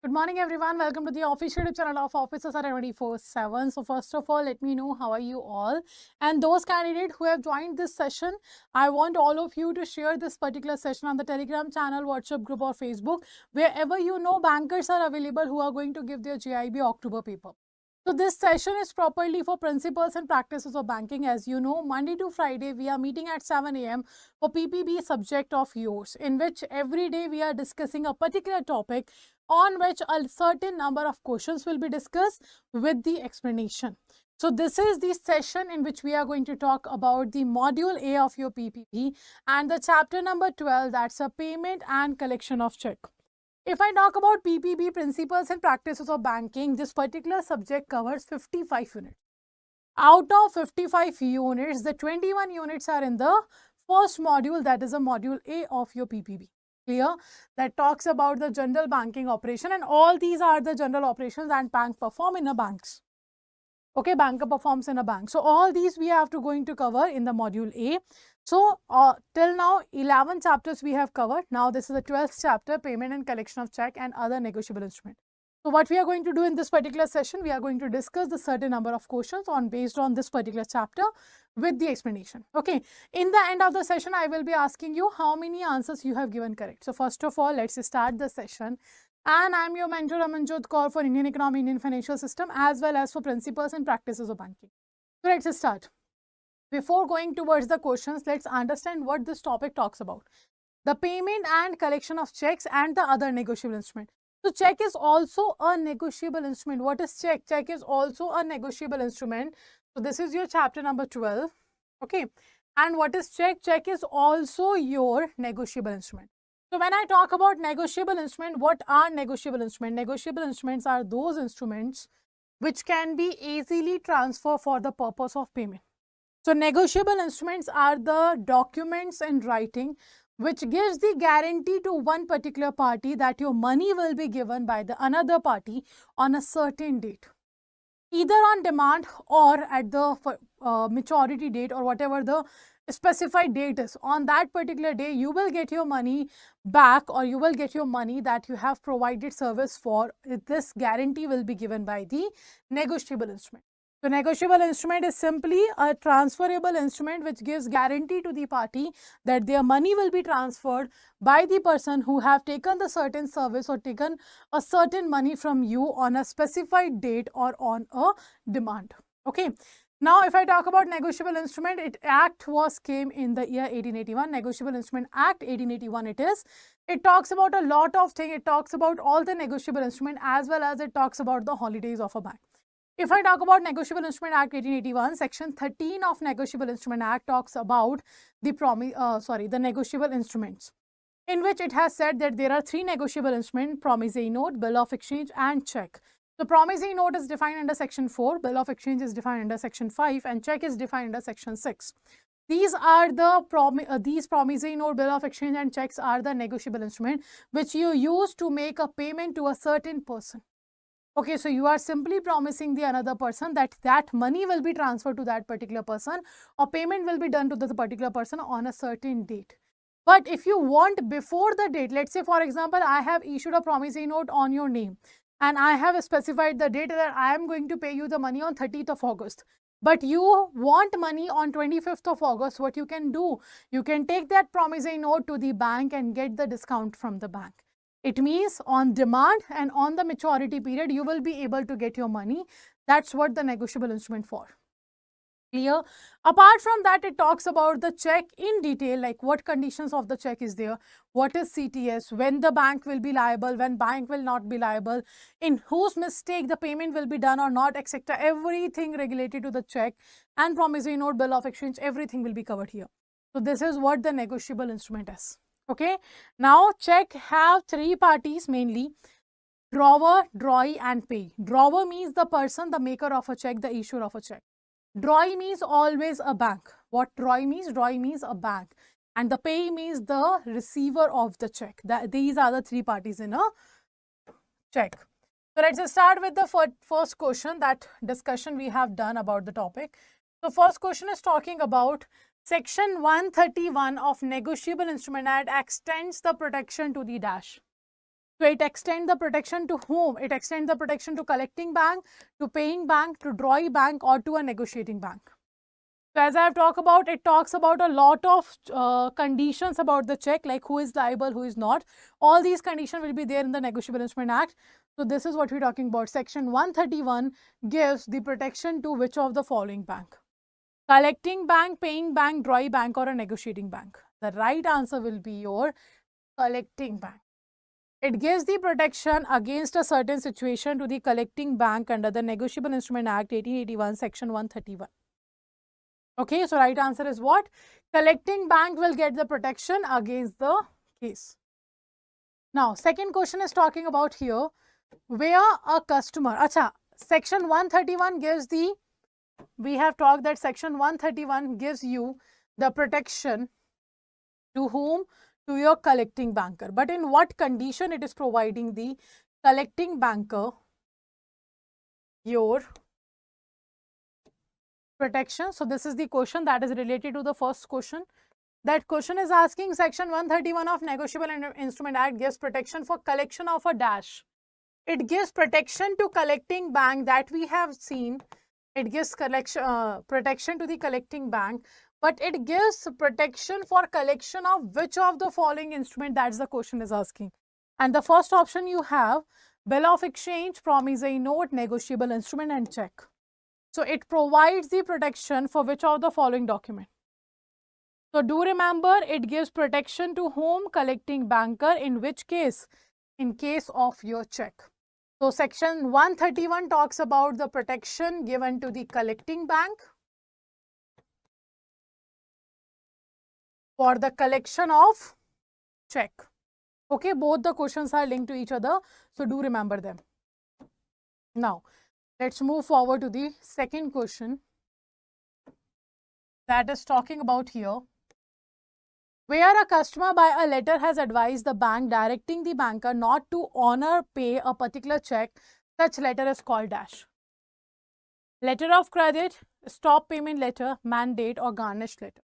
Good morning, everyone. Welcome to the official YouTube channel of Officers are 24/7. So, first of all, let me know how are you all. And those candidates who have joined this session, I want all of you to share this particular session on the Telegram channel, WhatsApp group, or Facebook, wherever you know bankers are available who are going to give their JAIIB October paper. So this session is properly for principles and practices of banking. As you know, Monday to Friday, we are meeting at 7 a.m. for PPB subject of yours, in which every day we are discussing a particular topic on which a certain number of questions will be discussed with the explanation. So this is the session in which we are going to talk about the module A of your PPB and the chapter number 12, that's a payment and collection of check. If I talk about PPB, Principles and Practices of Banking, this particular subject covers 55 units. Out of 55 units, the 21 units are in the first module, that is a module A of your PPB. Clear? That talks about the general banking operation, and all these are the general operations that bank perform in a banks. Okay, banker performs in a bank. So all these we have to going to cover in the module A. So till now 11 chapters we have covered. Now this is the 12th chapter, payment and collection of check and other negotiable instrument. So what we are going to do in this particular session, we are going to discuss the certain number of questions based on this particular chapter with the explanation. Okay, in the end of the session, I will be asking you how many answers you have given correct. So first of all, let's start the session. And I'm your mentor Amanjot Kaur for Indian economy, Indian financial system, as well as for principles and practices of banking. So let's start. Before going towards the questions, let's understand what this topic talks about. The payment and collection of checks and the other negotiable instrument. So check is also a negotiable instrument. What is check? Check is also a negotiable instrument. So this is your chapter number 12. Okay. And what is check? Check is also your negotiable instrument. So when I talk about negotiable instrument, what are negotiable instruments? Negotiable instruments are those instruments which can be easily transferred for the purpose of payment. So negotiable instruments are the documents in writing which gives the guarantee to one particular party that your money will be given by the another party on a certain date, either on demand or at the maturity date or whatever the specified date is. On that particular day, you will get your money back, or you will get your money that you have provided service for. This guarantee will be given by the negotiable instrument. So negotiable instrument is simply a transferable instrument which gives guarantee to the party that their money will be transferred by the person who have taken the certain service or taken a certain money from you on a specified date or on a demand. Okay. Now, if I talk about negotiable instrument, came in the year 1881. Negotiable Instrument Act 1881 it is. It talks about a lot of things. It talks about all the negotiable instrument as well as it talks about the holidays of a bank. If I talk about Negotiable Instrument Act 1881, Section 13 of Negotiable Instrument Act talks about the negotiable instruments, in which it has said that there are three negotiable instruments: promissory note, bill of exchange, and check. So promissory note is defined under Section 4, bill of exchange is defined under Section 5, and check is defined under Section 6. These are the these promissory note, bill of exchange, and checks are the negotiable instrument which you use to make a payment to a certain person. Okay, so you are simply promising the another person that that money will be transferred to that particular person, or payment will be done to the particular person on a certain date. But if you want before the date, let's say for example, I have issued a promissory note on your name and I have specified the date that I am going to pay you the money on 30th of August. But you want money on 25th of August, what you can do? You can take that promissory note to the bank and get the discount from the bank. It means on demand and on the maturity period, you will be able to get your money. That's what the negotiable instrument for. Clear? Apart from that, it talks about the check in detail, like what conditions of the check is there, what is CTS, when the bank will be liable, when bank will not be liable, in whose mistake the payment will be done or not, etc. Everything related to the check and promissory note, bill of exchange, everything will be covered here. So this is what the negotiable instrument is. Okay. Now check have three parties mainly: drawer, drawee, and payee. Drawer means the person, the maker of a check, the issuer of a check. Drawee means always a bank. What drawee means? Drawee means a bank. And the payee means the receiver of the check. These are the three parties in a check. So let's start with the first question, that discussion we have done about the topic. So first question is talking about Section 131 of Negotiable Instrument Act extends the protection to the dash. So it extends the protection to whom? It extends the protection to collecting bank, to paying bank, to drawing bank, or to a negotiating bank. So as I have talked about, it talks about a lot of conditions about the check, like who is liable, who is not. All these conditions will be there in the Negotiable Instrument Act. So this is what we're talking about. Section 131 gives the protection to which of the following bank? Collecting bank, paying bank, drawing bank, or a negotiating bank. The right answer will be your collecting bank. It gives the protection against a certain situation to the collecting bank under the Negotiable Instrument Act 1881, Section 131. Okay, so right answer is what? Collecting bank will get the protection against the case. Now, second question is talking about here, where a customer, acha, Section 131 gives the, we have talked that Section 131 gives you the protection to whom? To your collecting banker. But in what condition it is providing the collecting banker your protection? So this is the question that is related to the first question. That question is asking Section 131 of Negotiable Instrument Act gives protection for collection of a dash. It gives protection to collecting bank, that we have seen. It gives protection to the collecting bank, but it gives protection for collection of which of the following instrument? That's the question is asking. And the first option you have bill of exchange, promissory note, negotiable instrument, and check. So it provides the protection for which of the following document? So do remember, it gives protection to whom? Collecting banker. In which case? In case of your check. So Section 131 talks about the protection given to the collecting bank for the collection of check. Okay, both the questions are linked to each other, so do remember them. Now, let's move forward to the second question that is talking about here. Where a customer by a letter has advised the bank directing the banker not to honor pay a particular check, such letter is called dash. Letter of credit, stop payment letter, mandate, or garnish letter.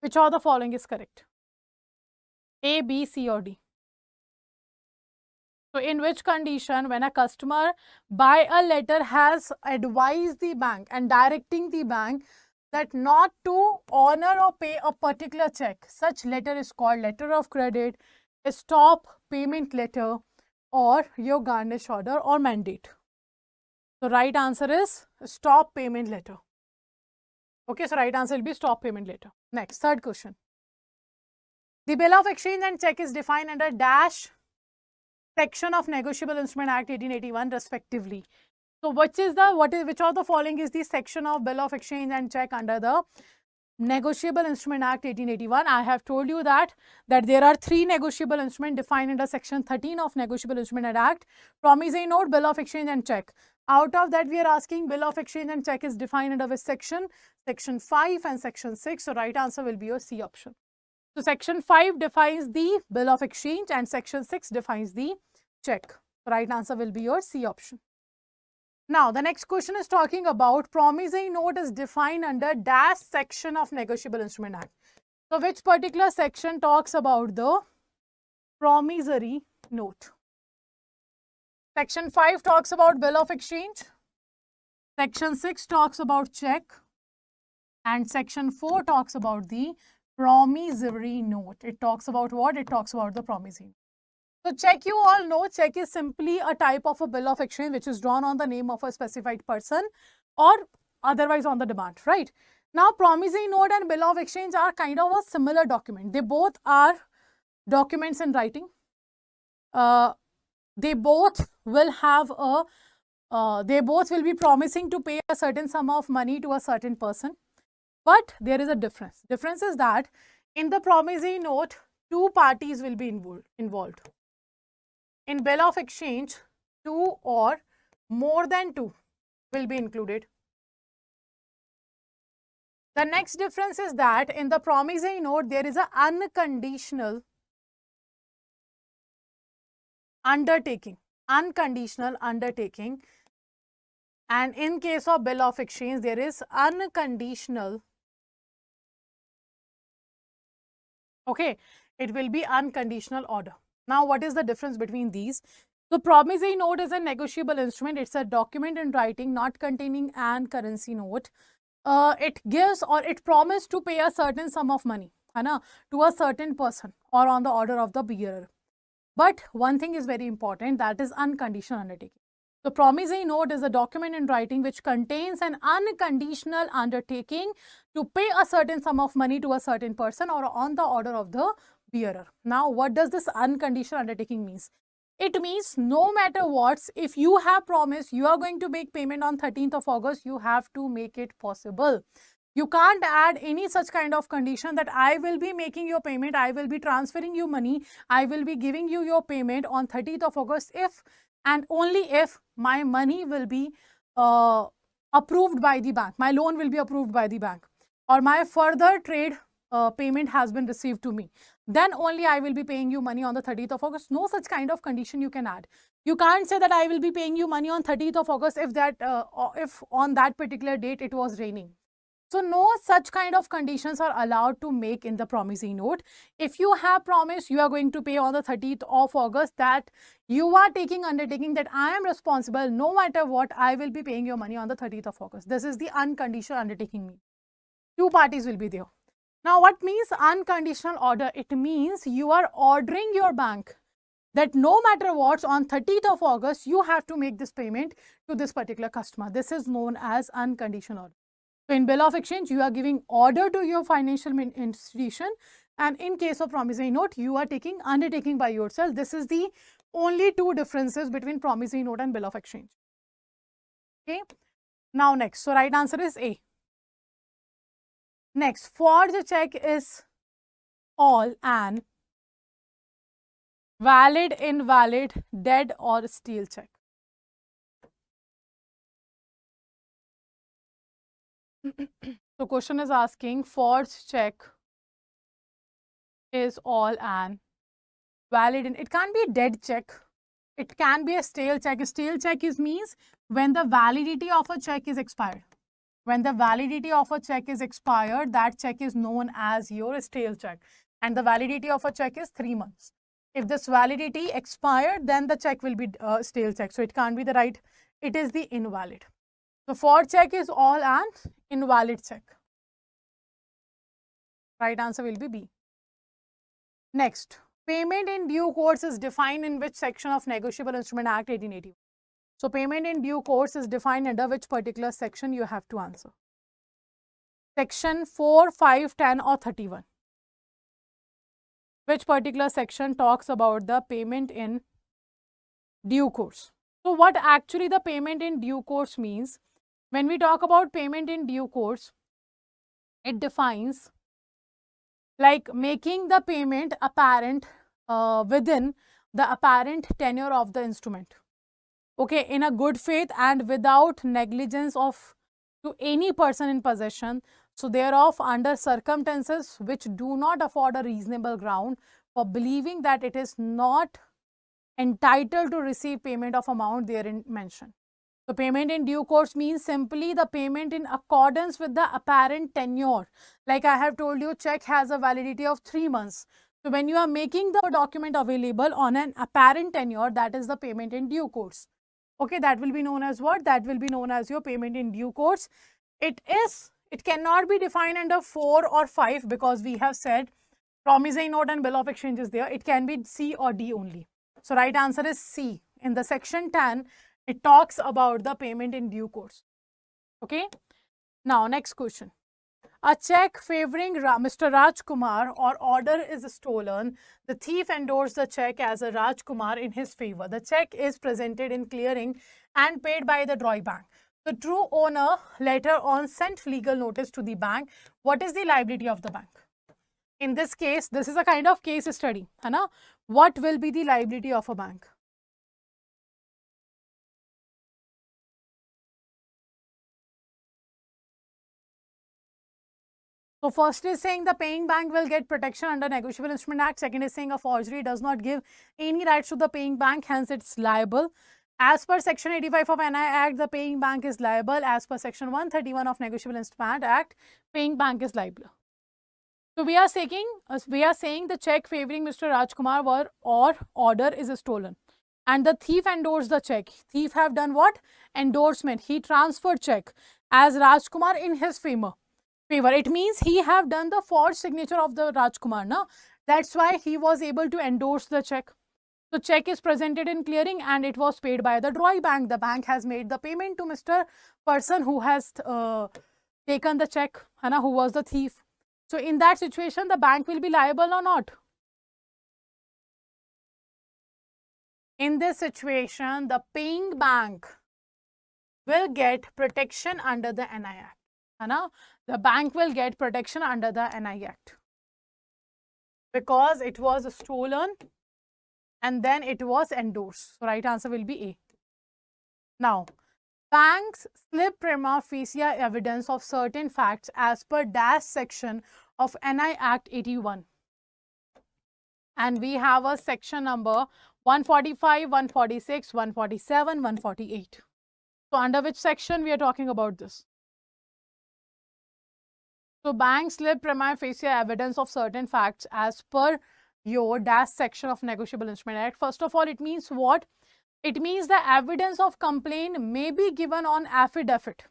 Which of the following is correct? A, B, C, or D? So in which condition, when a customer by a letter has advised the bank and directing the bank that not to honor or pay a particular check, such letter is called letter of credit, stop payment letter, or your garnish order or mandate? So right answer is stop payment letter. Okay, so right answer will be stop payment letter. Next, third question. The bill of exchange and check is defined under dash section of Negotiable Instrument Act 1881 respectively. So which of the following is the section of bill of exchange and check under the Negotiable Instrument Act 1881? I have told you that there are three negotiable instruments defined under Section 13 of Negotiable Instrument Act: promissory note, bill of exchange, and check. Out of that, we are asking bill of exchange and check is defined under which section? Section 5 and Section 6. So right answer will be your C option. So Section 5 defines the bill of exchange and Section 6 defines the check. So right answer will be your C option. Now, the next question is talking about promissory note is defined under dash section of Negotiable Instrument Act. So, which particular section talks about the promissory note? Section 5 talks about bill of exchange. Section 6 talks about check. And Section 4 talks about the promissory note. It talks about what? It talks about the promissory note. So check, you all know, check is simply a type of a bill of exchange which is drawn on the name of a specified person or otherwise on the demand, right? Now, promissory note and bill of exchange are kind of a similar document. They both are documents in writing. They both will have they both will be promising to pay a certain sum of money to a certain person. But there is a difference. Difference is that in the promissory note, two parties will be involved. In bill of exchange, two or more than two will be included. The next difference is that in the promissory note, there is an unconditional undertaking. Unconditional undertaking. And in case of bill of exchange, there is unconditional. Okay, it will be unconditional order. Now, what is the difference between these? So, promissory note is a negotiable instrument. It's a document in writing not containing an currency note. It gives or it promises to pay a certain sum of money, to a certain person or on the order of the bearer. But one thing is very important, that is unconditional undertaking. The promissory note is a document in writing which contains an unconditional undertaking to pay a certain sum of money to a certain person or on the order of the bearer. Now, what does this unconditional undertaking means? It means no matter what, if you have promised you are going to make payment on 13th of August, you have to make it possible. You can't add any such kind of condition that I will be making your payment, I will be transferring you money, I will be giving you your payment on 30th of August if and only if my money will be approved by the bank, my loan will be approved by the bank, or my further trade payment has been received to me. Then only I will be paying you money on the 30th of August. No such kind of condition you can add. You can't say that I will be paying you money on 30th of August if on that particular date it was raining. So no such kind of conditions are allowed to make in the promissory note. If you have promised you are going to pay on the 30th of August, that you are taking undertaking that I am responsible, no matter what, I will be paying your money on the 30th of August. This is the unconditional undertaking. Two parties will be there. Now, what means unconditional order? It means you are ordering your bank that no matter what, on 30th of August, you have to make this payment to this particular customer. This is known as unconditional order. So, in bill of exchange, you are giving order to your financial institution, and in case of promissory note, you are taking undertaking by yourself. This is the only two differences between promissory note and bill of exchange. Okay. Now, next. So, right answer is A. Next, forged check is all an valid, invalid, dead or stale check. So question is asking, forged check is all an valid, it can't be a dead check, it can be a stale check. A stale check means when the validity of a check is expired. When the validity of a check is expired, that check is known as your stale check, and the validity of a check is 3 months. If this validity expired, then the check will be stale check. So it can't be the right, it is the invalid. So forged check is all an invalid check. Right answer will be B. Next, payment in due course is defined in which section of Negotiable Instrument Act 1881? So payment in due course is defined under which particular section? You have to answer. Section 4, 5, 10 or 31. Which particular section talks about the payment in due course? So what actually the payment in due course means? When we talk about payment in due course, it defines like making the payment apparent within the apparent tenure of the instrument. Okay, in a good faith and without negligence of to any person in possession, so thereof under circumstances which do not afford a reasonable ground for believing that it is not entitled to receive payment of amount therein mentioned. So payment in due course means simply the payment in accordance with the apparent tenure. Like I have told you, check has a validity of 3 months. So when you are making the document available on an apparent tenure, that is the payment in due course. Okay, that will be known as what? That will be known as your payment in due course. It cannot be defined under 4 or 5 because we have said promissory note and bill of exchange is there. It can be C or D only. So right answer is C. In the section 10, it talks about the payment in due course. Okay. Now, next question. A check favoring Mr. Rajkumar or order is stolen. The thief endorsed the check as a Rajkumar in his favor. The check is presented in clearing and paid by the drawing bank. The true owner later on sent legal notice to the bank. What is the liability of the bank? In this case, this is a kind of case study. What will be the liability of a bank? So first is saying the paying bank will get protection under Negotiable Instrument Act. Second is saying a forgery does not give any rights to the paying bank, hence it's liable. As per Section 85 of NI Act, the paying bank is liable. As per Section 131 of Negotiable Instrument Act, paying bank is liable. So we are saying the check favoring Mr. Rajkumar or order is stolen. And the thief endorsed the check. Thief have done what? Endorsement. He transferred check as Rajkumar in his favor. It means he have done the forged signature of the Rajkumar. No? That's why he was able to endorse the check. So check is presented in clearing and it was paid by the JAIIB bank. The bank has made the payment to Mr. person who has taken the check, who was the thief. So in that situation, the bank will be liable or not? In this situation, the paying bank will get protection under the NI Act. The bank will get protection under the NI Act because it was stolen and then it was endorsed. So right answer will be A. Now, banks slip prima facie evidence of certain facts as per dash section of NI Act 81. And we have a section number 145, 146, 147, 148. So under which section we are talking about this? So banks slip prima facie evidence of certain facts as per your dash section of Negotiable Instrument Act. First of all, it means what? It means the evidence of complaint may be given on affidavit,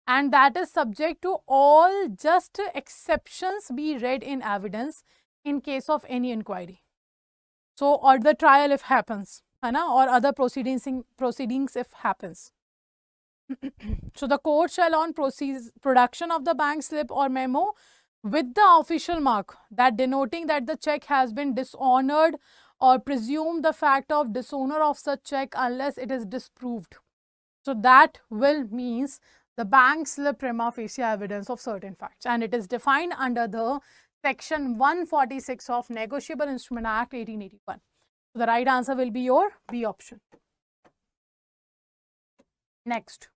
and that is subject to all just exceptions be read in evidence in case of any inquiry. So, or the trial if happens, or other proceedings if happens. So, the court shall on production of the bank slip or memo with the official mark that denoting that the check has been dishonored or presume the fact of dishonor of such check unless it is disproved. So, that will means the bank slip prima facie evidence of certain facts, and it is defined under the section 146 of Negotiable Instrument Act 1881. So, the right answer will be your B option. Next,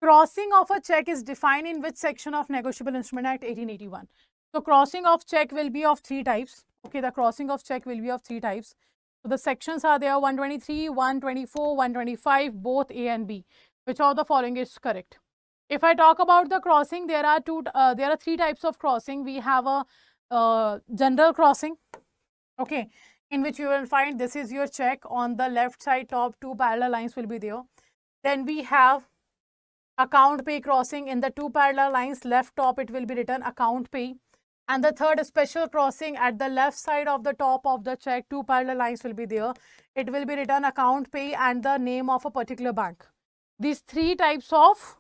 crossing of a check is defined in which section of Negotiable Instrument Act 1881? So, crossing of check will be of 3 types. Okay, the crossing of check will be of 3 types. So, the sections are there 123, 124, 125, both A and B. Which of the following is correct? If I talk about the crossing, there are 3 types of crossing. We have a general crossing, okay, in which you will find this is your check. On the left side top 2 parallel lines will be there. Then we have account pay crossing. In the 2 parallel lines left top it will be written account pay. And the third special crossing at the left side of the top of the check, 2 parallel lines will be there. It will be written account pay and the name of a particular bank. These 3 types of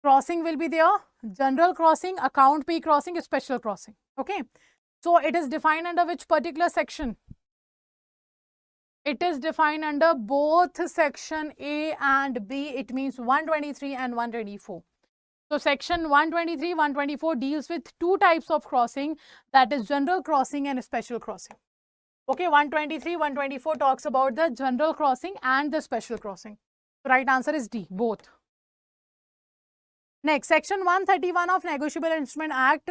crossing will be there: general crossing, account pay crossing, special crossing. Okay. So it is defined under which particular section? It is defined under both section A and B. It means 123 and 124. So section 123, 124 deals with 2 types of crossing, that is general crossing and special crossing. Okay, 123, 124 talks about the general crossing and the special crossing. The right answer is D, both. Next, section 131 of Negotiable Instrument Act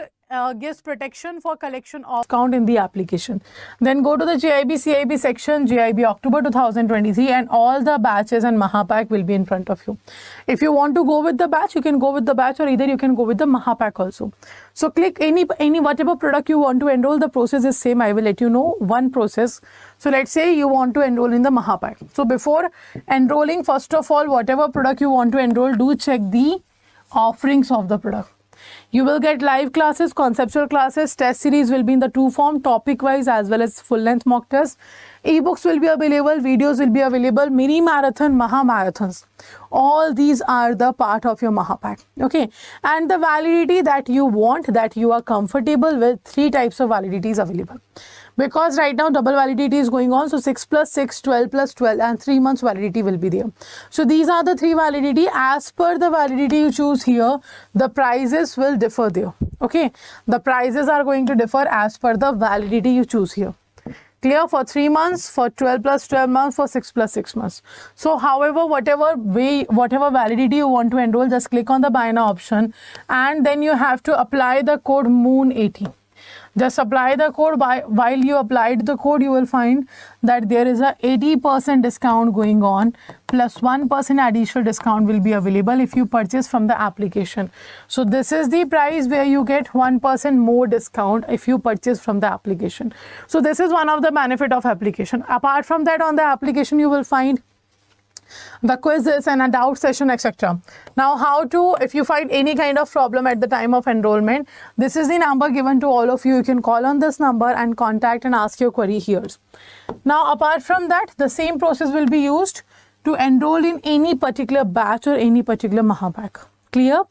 gives protection for collection of account in the application. Then go to the JAIIB CIB section, JAIIB October 2023, and all the batches and Mahapack will be in front of you. If you want to go with the batch, you can go with the batch, or either you can go with the Mahapack also. So click any whatever product you want to enroll. The process is same. I will let you know one process. So let's say you want to enroll in the Mahapack. So before enrolling, first of all, whatever product you want to enroll, do check the offerings of the product. You will get live classes, conceptual classes, test series will be in the 2 form, topic wise as well as full length mock test. Ebooks will be available, videos will be available, mini marathon, maha marathons. All these are the part of your Mahapack. Okay, and the validity that you want, that you are comfortable with, 3 types of validity is available. Because right now double validity is going on, so 6 plus 6, 12 plus 12, and 3 months validity will be there. So these are the 3 validity. As per the validity you choose here, the prices will differ there. Okay, the prices are going to differ as per the validity you choose here. Clear? For 3 months, for 12 plus 12 months, for 6 plus 6 months. So however, whatever validity you want to enroll, just click on the buy now option, and then you have to apply the code MOON80. Just apply the code. While you applied the code, you will find that there is a 80% discount going on, plus 1% additional discount will be available if you purchase from the application. So this is the price where you get 1% more discount if you purchase from the application. So this is one of the benefit of application. Apart from that, on the application you will find the quizzes and a doubt session, etc. Now, how to, if you find any kind of problem at the time of enrollment, this is the number given to all of you. You can call on this number and contact and ask your query here. Now, apart from that, the same process will be used to enroll in any particular batch or any particular Mahapack. Clear?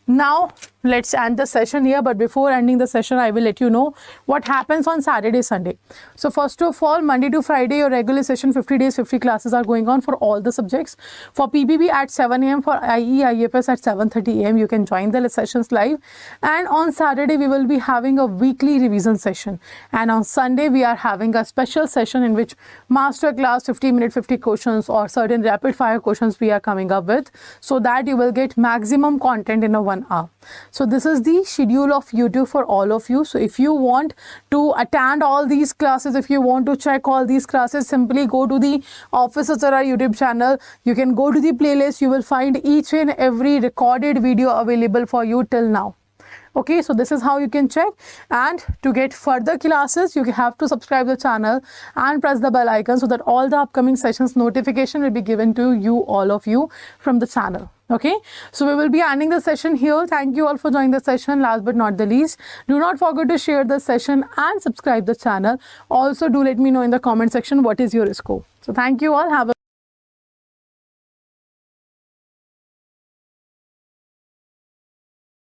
Now, let's end the session here, but before ending the session, I will let you know what happens on Saturday, Sunday. So first of all, Monday to Friday, your regular session, 50 days, 50 classes are going on for all the subjects. For PPB at 7 a.m, for IE, IFS at 7:30 a.m, you can join the sessions live. And on Saturday, we will be having a weekly revision session. And on Sunday, we are having a special session in which master class, 50-minute, 50 questions or certain rapid fire questions we are coming up with, so that you will get maximum content in a 1 hour. So this is the schedule of YouTube for all of you. So if you want to attend all these classes, if you want to check all these classes, simply go to the Office Achara YouTube channel. You can go to the playlist. You will find each and every recorded video available for you till now. Okay, so this is how you can check. And to get further classes, you have to subscribe the channel and press the bell icon so that all the upcoming sessions notification will be given to you, all of you, from the channel. Okay, so we will be ending the session here. Thank you all for joining the session. Last but not the least, do not forget to share the session and subscribe the channel. Also, do let me know in the comment section what is your score. So thank you all. Have a